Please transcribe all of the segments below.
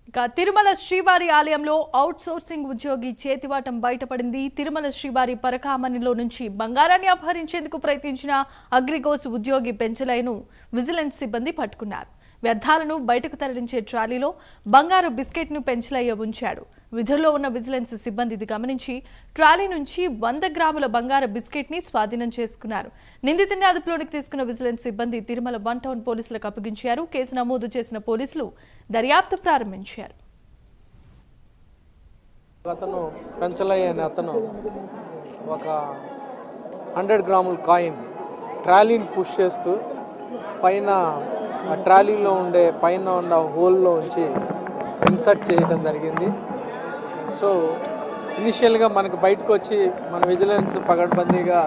ఇక తిరుమల శ్రీవారి ఆలయంలో అవుట్ సోర్సింగ్ ఉద్యోగి చేతివాటం బయటపడింది. తిరుమల శ్రీవారి పరకామణిలో నుంచి బంగారాన్ని అపహరించేందుకు ప్రయత్నించిన అగ్రిగోల్డ్ ఉద్యోగి పెంచలైను విజిలెన్స్ సిబ్బంది పట్టుకున్నారు. వ్యర్థాలను బయటకు తరలించే ట్రాలీలో బంగారు బిస్కెట్ను పెంచలయ్య ఉంచాడు. విధుల్లో ఉన్న విజిలెన్స్ సిబ్బంది ఇది గమనించి ట్రాలీ నుంచి 100 గ్రాముల బంగారు బిస్కెట్ని స్వాధీనం చేసుకున్నారు. నిందితుడిని అదుపులోకి తీసుకున్న విజిలెన్స్ సిబ్బంది తిరుమల 1 టౌన్ పోలీసులకు అప్పగించారు. కేసు నమోదు చేసిన పోలీసులు దర్యాప్తు ప్రారంభించారు. అతను పెంచలయ్య అనే అతను ఒక 100 గ్రాముల కాయిన్ ట్రాలీని పుష్ చేస్తూ పైన ఆ ట్రాలీలో ఉండే పైన ఉన్న హోల్లో ఉంచి ఇన్సర్ట్ చేయడం జరిగింది. సో ఇనిషియల్గా మనకు బయటకు వచ్చి మన విజిలెన్స్ పగడ్బందీగా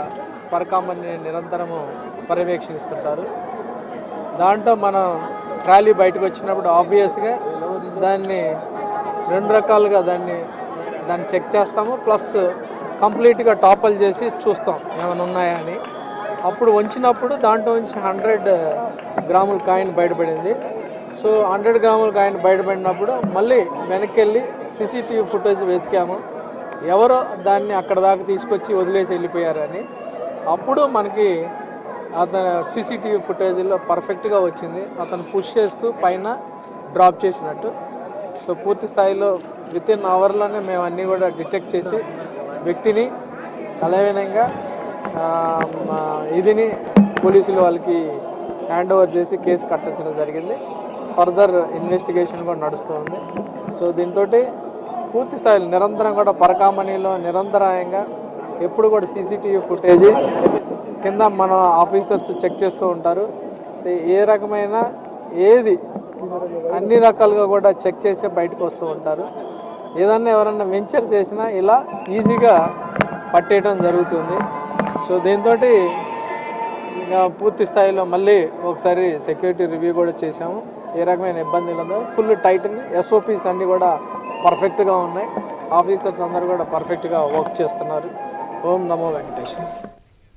పరకామణిని నిరంతరము పర్యవేక్షిస్తుంటారు. దాంట్లో మనం ట్రాలీ బయటకు వచ్చినప్పుడు ఆబ్వియస్గా దాన్ని 2 రకాలుగా దాన్ని చెక్ చేస్తాము. ప్లస్ కంప్లీట్గా టాపల్ చేసి చూస్తాం ఏమైనా ఉన్నాయా అని. అప్పుడు వంచినప్పుడు దాంట్లో నుంచి 100 గ్రాముల కాయిన్ బయటపడింది. సో 100 గ్రాముల కాయిన్ బయటపడినప్పుడు మళ్ళీ వెనక్కి వెళ్ళి సీసీటీవీ ఫుటేజ్ వెతికాము, ఎవరో దాన్ని అక్కడ దాకా తీసుకొచ్చి వదిలేసి వెళ్ళిపోయారని. అప్పుడు మనకి అతను సీసీటీవీ ఫుటేజ్లో పర్ఫెక్ట్గా వచ్చింది, అతను పుష్ చేస్తూ పైన డ్రాప్ చేసినట్టు. సో పూర్తి స్థాయిలో వితిన్ అవర్లోనే మేము అన్నీ కూడా డిటెక్ట్ చేసి వ్యక్తిని అలవేనంగా ఇదిని పోలీసులు వాళ్ళకి హ్యాండ్ ఓవర్ చేసి కేసు కట్టించడం జరిగింది. ఫర్దర్ ఇన్వెస్టిగేషన్ కూడా నడుస్తుంది. సో దీంతో పూర్తి స్థాయిలో నిరంతరం కూడా పరకామణిలో నిరంతరాయంగా ఎప్పుడు కూడా సీసీటీవీ ఫుటేజ్ కింద మన ఆఫీసర్స్ చెక్ చేస్తూ ఉంటారు. సో ఏ రకమైన ఏది అన్ని రకాలుగా కూడా చెక్ చేసి బయటకు వస్తూ ఉంటారు. ఏదన్నా ఎవరన్నా వెంచర్ చేసినా ఇలా ఈజీగా పట్టేయడం జరుగుతుంది. సో దీంతో పూర్తి స్థాయిలో మళ్ళీ ఒకసారి సెక్యూరిటీ రివ్యూ కూడా చేసాము. ఏ రకమైన ఇబ్బంది లేదో ఫుల్ టైట్ SOPs అన్నీ కూడా పర్ఫెక్ట్గా ఉన్నాయి. ఆఫీసర్స్ అందరూ కూడా పర్ఫెక్ట్గా వర్క్ చేస్తున్నారు. ఓం నమో వెంకటేశ్వర.